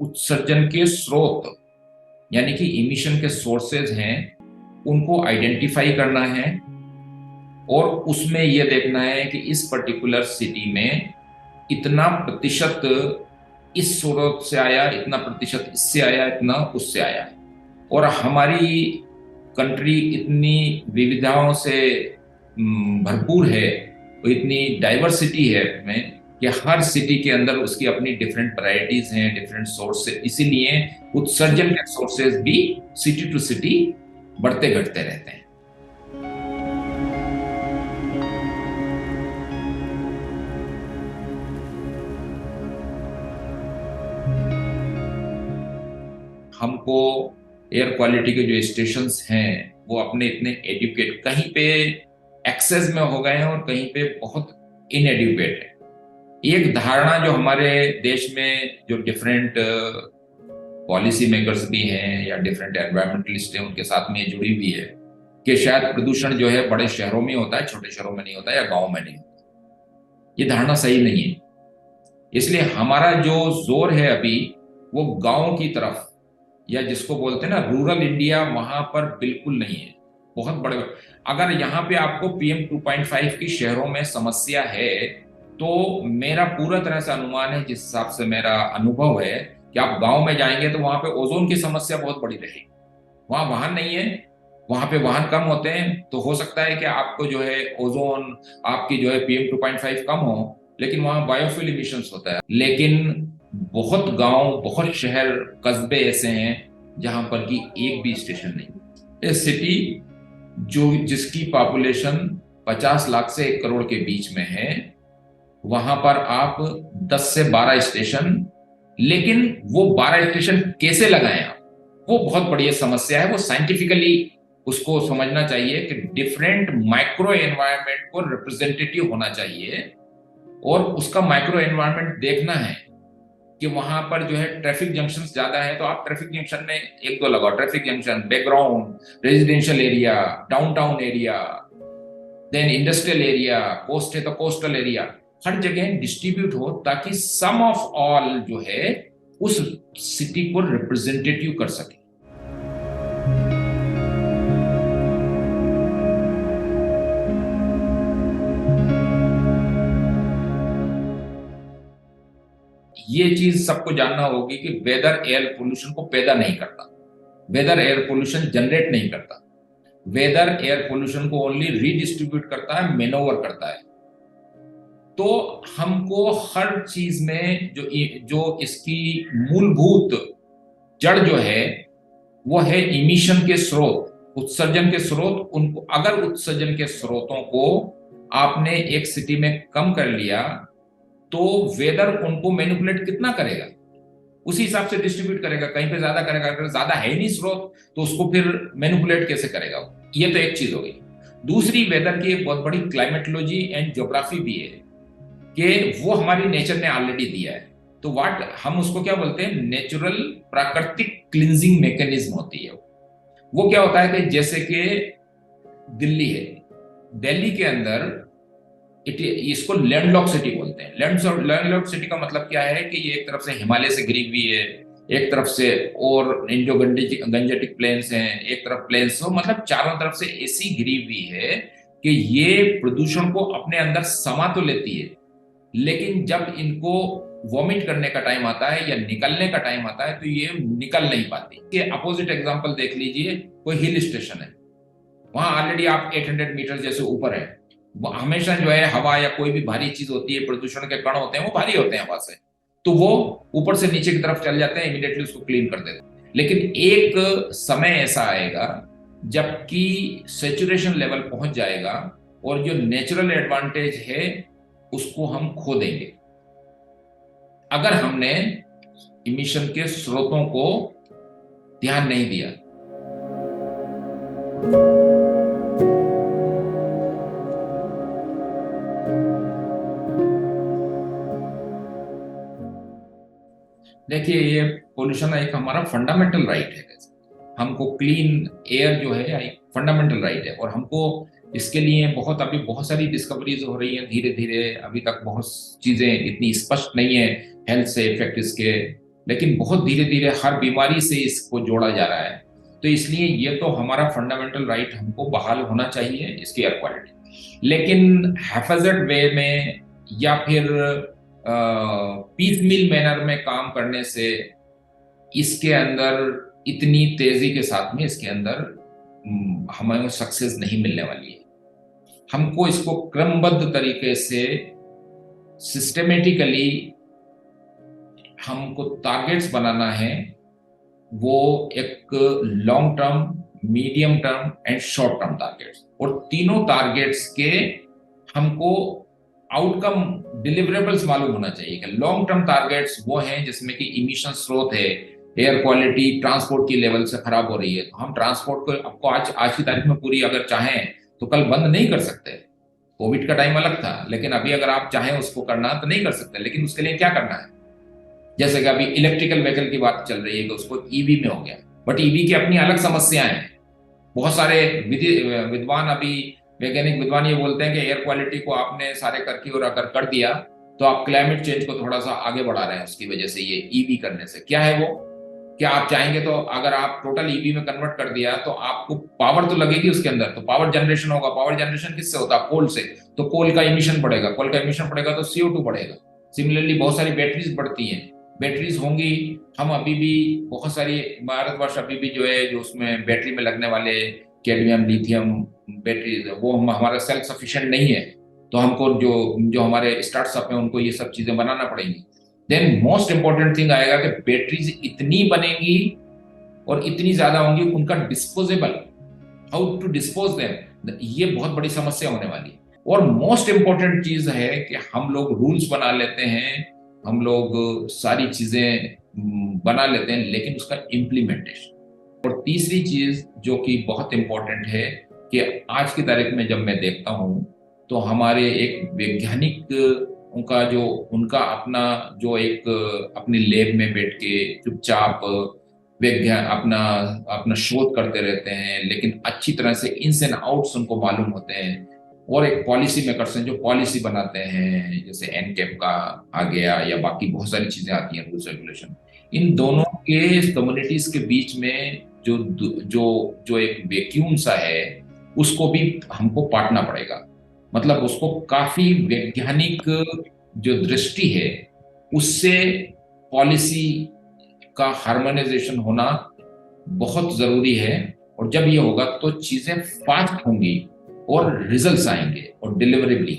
उत्सर्जन के स्रोत यानी कि इमिशन के सोर्सेज हैं उनको आइडेंटिफाई करना है और उसमें यह देखना है कि इस पर्टिकुलर सिटी में इतना प्रतिशत इस स्रोत से आया, इतना प्रतिशत इससे आया, इतना उससे आया है। और हमारी कंट्री इतनी विविधताओं से भरपूर है, तो इतनी डाइवर्सिटी है में कि हर सिटी के अंदर उसकी अपनी डिफरेंट वैरायटीज हैं, डिफरेंट सोर्सेज, इसीलिए उत्सर्जन के सोर्सेज भी सिटी टू सिटी बढ़ते घटते रहते हैं। हमको एयर क्वालिटी के जो स्टेशंस हैं वो अपने इतने एडुकेट, कहीं पे एक्सेस में हो गए हैं और कहीं पे बहुत इनएडुकेट है। एक धारणा जो हमारे देश में जो डिफरेंट पॉलिसी मेकर्स भी हैं या डिफरेंट एनवायरमेंटलिस्ट हैं उनके साथ में जुड़ी हुई है कि शायद प्रदूषण जो है बड़े शहरों में होता है, छोटे शहरों में नहीं होता या गांव में नहीं होता। ये धारणा सही नहीं है। इसलिए हमारा जो जोर है अभी वो गांव की तरफ, या जिसको बोलते हैं ना रूरल इंडिया, वहां पर बिल्कुल नहीं है। बहुत बड़े, अगर यहाँ पे आपको PM 2.5 की शहरों में समस्या है तो मेरा पूरा तरह से अनुमान है, जिस हिसाब से मेरा अनुभव है, कि आप गांव में जाएंगे तो वहां पे ओजोन की समस्या बहुत बड़ी रहेगी। वहां वाहन नहीं है, वहां पे वाहन कम होते हैं, तो हो सकता है कि आपको जो है ओजोन, आपकी जो है PM 2.5 कम हो, लेकिन वहां बायोफ्यूल इमिशंस होता है। लेकिन बहुत गांव, बहुत शहर, कस्बे ऐसे हैं जहां पर कि एक भी स्टेशन नहीं। ये सिटी जो जिसकी पॉपुलेशन 50 लाख से 1 करोड़ के बीच में है, वहां पर आप 10 से 12 स्टेशन, लेकिन वो 12 स्टेशन कैसे लगाएं आप, वो बहुत बड़ी समस्या है। वो साइंटिफिकली उसको समझना चाहिए कि डिफरेंट माइक्रो एनवायरनमेंट को रिप्रेजेंटेटिव होना चाहिए और उसका माइक्रो एनवायरनमेंट देखना है कि वहां पर जो है ट्रैफिक जंक्शन ज्यादा है तो आप ट्रैफिक जंक्शन में 1-2 लगाओ। Traffic junction, background, residential area, downtown area, then industrial area, coast है तो कोस्टल एरिया, हर जगह डिस्ट्रीब्यूट हो ताकि सम ऑफ ऑल जो है उस सिटी को रिप्रेजेंटेटिव कर सके। ये चीज सबको जानना होगी कि वेदर एयर पोल्यूशन को पैदा नहीं करता, वेदर एयर पोल्यूशन जनरेट नहीं करता। वेदर एयर पोल्यूशन को ओनली रीडिस्ट्रीब्यूट करता है, मेनोवर करता है। तो हमको हर चीज में जो इसकी मूलभूत जड़ जो है वो है इमिशन के स्रोत, उत्सर्जन के स्रोत। उनको अगर उत्सर्जन के स्रोतों को आपने एक सिटी में कम कर लिया तो वेदर उनको मैनिपुलेट कितना करेगा, उसी हिसाब से डिस्ट्रीब्यूट करेगा। कहीं पे ज्यादा करेगा, अगर ज्यादा है नहीं स्रोत तो उसको फिर मैनिपुलेट कैसे करेगा। ये तो एक चीज हो गई। दूसरी, वेदर की एक बहुत बड़ी क्लाइमेटोलॉजी एंड ज्योग्राफी भी है कि वो हमारी नेचर ने ऑलरेडी दिया है। तो व्हाट हम उसको क्या बोलते हैं, नेचुरल प्राकृतिक क्लिनजिंग मैकेनिज्म होती है। वो क्या होता है कि जैसे कि दिल्ली है, दिल्ली के अंदर इसको लैंडलॉक सिटी बोलते हैं। लैंडलॉक सिटी का मतलब क्या है कि ये एक तरफ से हिमालय से घिरी हुई है, एक तरफ से और इंडो गंजेटिक प्लेन्स हैं, एक तरफ प्लेन्स हो, मतलब चारों तरफ से ऐसी घिरी हुई है कि ये प्रदूषण को अपने अंदर समा तो लेती है, लेकिन जब इनको वॉमिट करने का टाइम आता है या निकलने का टाइम आता है तो ये निकल नहीं पाती। ये अपोजिट एग्जांपल देख लीजिए, कोई हिल स्टेशन है, वहां ऑलरेडी आप 800 मीटर जैसे ऊपर है, हमेशा जो है हवा या कोई भी भारी चीज होती है, प्रदूषण के कण होते हैं, वो भारी होते हैं हवा से, तो वो ऊपर से नीचे की तरफ चल जाते हैं, इमीडिएटली उसको क्लीन कर देते हैं। लेकिन एक समय ऐसा आएगा जबकि सैचुरेशन लेवल पहुंच जाएगा और जो नेचुरल एडवांटेज है उसको हम खो देंगे अगर हमने इमिशन के स्रोतों को ध्यान नहीं दिया। देखिए, ये पोल्यूशन एक हमारा फंडामेंटल राइट है। हमको क्लीन एयर जो है एक फंडामेंटल राइट है और हमको इसके लिए अभी बहुत सारी डिस्कवरीज हो रही हैं धीरे धीरे। अभी तक बहुत चीजें इतनी स्पष्ट नहीं है हेल्थ से इफेक्ट इसके, लेकिन बहुत धीरे धीरे हर बीमारी से इसको जोड़ा जा रहा है। तो इसलिए ये तो हमारा फंडामेंटल राइट हमको बहाल होना चाहिए इसकी एयर क्वालिटी, लेकिन हैफाजर्ड वे में या फिर पीस मिल मैनर में काम करने से इसके अंदर इतनी तेजी के साथ में इसके अंदर हमें सक्सेस नहीं मिलने वाली है। हमको इसको क्रमबद्ध तरीके से सिस्टेमेटिकली हमको टारगेट्स बनाना है, वो एक long term, medium term and short term targets, और तीनों टारगेट्स के हमको आउटकम डिलीवरेबल्स मालूम होना चाहिए। लॉन्ग टर्म टारगेट्स वो हैं जिसमें कि इमिशन स्रोत है, एयर क्वालिटी ट्रांसपोर्ट की लेवल से खराब हो रही है, तो हम ट्रांसपोर्ट को आपको आज की तारीख में पूरी अगर चाहें तो कल बंद नहीं कर सकते। कोविड का टाइम अलग था, लेकिन अभी अगर आप चाहें उसको करना तो नहीं कर सकते, लेकिन उसके लिए क्या करना है? जैसे कि अभी इलेक्ट्रिकल व्हीकल की बात चल रही है कि उसको ईवी में हो गया, बट ईवी की अपनी अलग समस्याएं हैं। बहुत सारे विद्वान, अभी वैज्ञानिक विद्वान ये बोलते हैं कि एयर क्वालिटी को आपने सारे करके और अगर कर दिया तो आप क्लाइमेट चेंज को थोड़ा सा आगे बढ़ा रहे हैं उसकी वजह से, ये ईवी करने से। क्या है वो? क्या आप चाहेंगे तो अगर आप टोटल ईवी में कन्वर्ट कर दिया तो आपको पावर तो लगेगी उसके अंदर, तो पावर जनरेशन होगा। पावर जनरेशन किससे होता है? कोल से। तो कोल का इमिशन बढ़ेगा, कोल का इमिशन बढ़ेगा तो CO2 बढ़ेगा। सिमिलरली बहुत सारी बैटरीज बढ़ती हैं, बैटरीज होंगी। हम अभी भी बहुत सारी, भारतवर्ष अभी भी जो है, जो उसमें बैटरी में लगने वाले कैडमियम लिथियम बैटरी, वो हमारा सेल्फ सफिशिएंट नहीं है, तो हमको जो हमारे स्टार्टअप है उनको ये सब चीजें बनाना पड़ेंगी। देन मोस्ट इंपॉर्टेंट थिंग आएगा कि बैटरीज इतनी बनेंगी और इतनी ज्यादा होंगी, उनका disposable, how to dispose them, ये बहुत बड़ी समस्या होने वाली है। और मोस्ट इंपॉर्टेंट चीज है कि हम लोग रूल्स बना लेते हैं, हम लोग सारी चीजें बना लेते हैं, लेकिन उसका इम्प्लीमेंटेशन। और तीसरी चीज जो कि बहुत इंपॉर्टेंट है कि आज की तारीख में जब मैं देखता हूं तो हमारे एक वैज्ञानिक उनका अपना जो एक अपनी लैब में बैठ के चुपचाप विज्ञान अपना अपना शोध करते रहते हैं, लेकिन अच्छी तरह से इन्स एंड आउट्स उनको मालूम होते हैं। और एक पॉलिसी मेकर्स हैं जो पॉलिसी बनाते हैं, जैसे एनकेप का आ गया या बाकी बहुत सारी चीजें आती हैं, रूल्स रेगुलेशन। इन दोनों के कम्युनिटीज के बीच में जो जो जो एक वैक्यूम सा है, उसको भी हमको पाटना पड़ेगा। मतलब उसको काफी वैज्ञानिक जो दृष्टि है उससे पॉलिसी का हार्मोनाइजेशन होना बहुत जरूरी है। और जब ये होगा तो चीजें फास्ट होंगी और रिजल्ट्स आएंगे और डिलीवरेबल